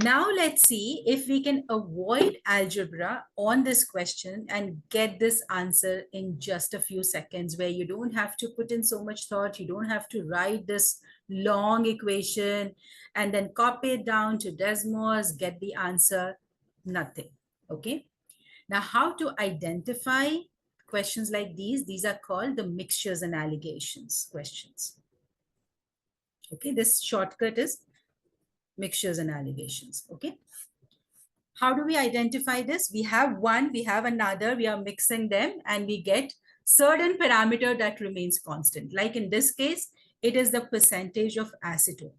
Now let's see if we can avoid algebra on this question and get this answer in just a few seconds, where you don't have to put in so much thought. You don't have to write this long equation and then copy it down to Desmos, get the answer, nothing. Okay. Now, how to identify questions like these? These are called the mixtures and alligations questions. Okay, this shortcut is mixtures and alligations. Okay. How do we identify this? We have one, we have another, we are mixing them, and we get certain parameter that remains constant. Like in this case, it is the percentage of acetone.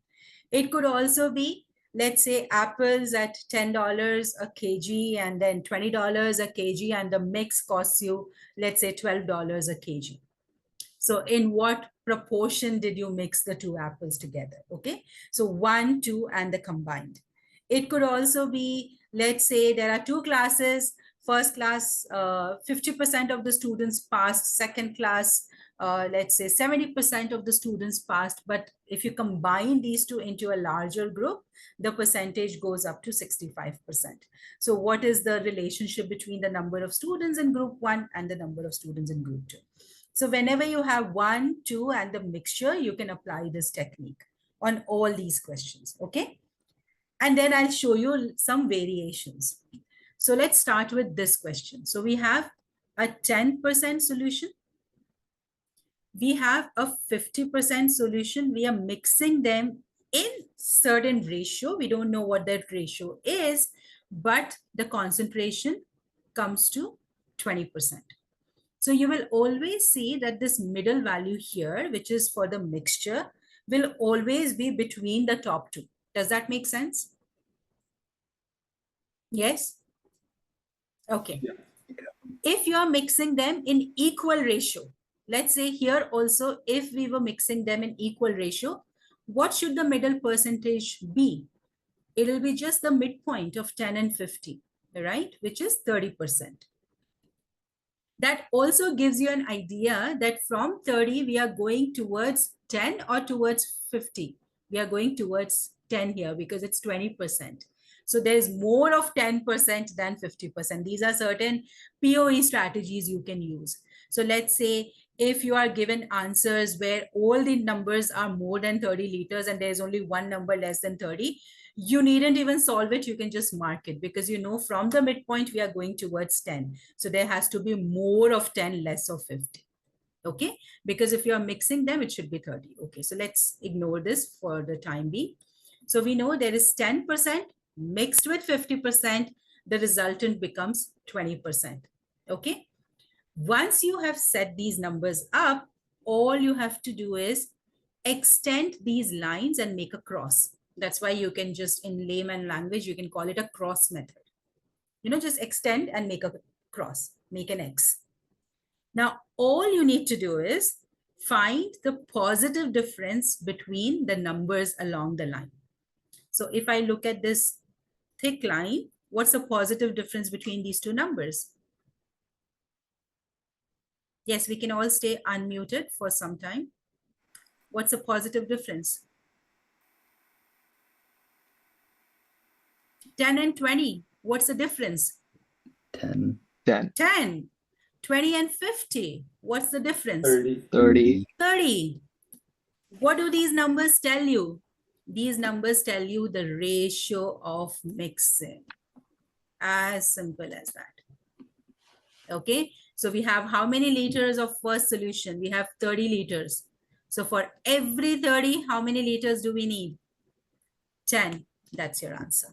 It could also be, let's say, apples at $10 a kg and then $20 a kg, and the mix costs you, let's say, $12 a kg. So in what proportion did you mix the two apples together? Okay, so 1, 2, and the combined. It could also be, let's say there are two classes. First class, 50% of the students passed. Second class, let's say 70% of the students passed. But if you combine these two into a larger group, the percentage goes up to 65%. So what is the relationship between the number of students in group 1 and the number of students in group 2? So whenever you have 1, 2, and the mixture, you can apply this technique on all these questions, okay? And then I'll show you some variations. So let's start with this question. So we have a 10% solution. We have a 50% solution. We are mixing them in certain ratio. We don't know what that ratio is, but the concentration comes to 20%. So you will always see that this middle value here, which is for the mixture, will always be between the top two. Does that make sense? Yes? Okay. Yeah. If you are mixing them in equal ratio, let's say here also, if we were mixing them in equal ratio, what should the middle percentage be? It will be just the midpoint of 10 and 50, right? Which is 30%. That also gives you an idea that from 30, we are going towards 10 or towards 50. We are going towards 10 here because it's 20%. So there's more of 10% than 50%. These are certain POE strategies you can use. So let's say if you are given answers where all the numbers are more than 30 liters and there's only one number less than 30, you needn't even solve it. You can just mark it because you know from the midpoint, we are going towards 10. So there has to be more of 10, less of 50. Okay, because if you are mixing them, it should be 30. Okay, so let's ignore this for the time being. So we know there is 10% mixed with 50%, the resultant becomes 20%. Okay, once you have set these numbers up, all you have to do is extend these lines and make a cross. That's why you can just, in layman language, you can call it a cross method. You know, just extend and make a cross, make an X. Now, all you need to do is find the positive difference between the numbers along the line. So if I look at this thick line, what's the positive difference between these two numbers? Yes, we can all stay unmuted for some time. What's the positive difference? 10 and 20. What's the difference? 10. 10. 20 and 50. What's the difference? 30. 30. What do these numbers tell you? These numbers tell you the ratio of mixing. As simple as that. Okay. So we have how many liters of first solution? We have 30 liters. So for every 30, how many liters do we need? 10. That's your answer.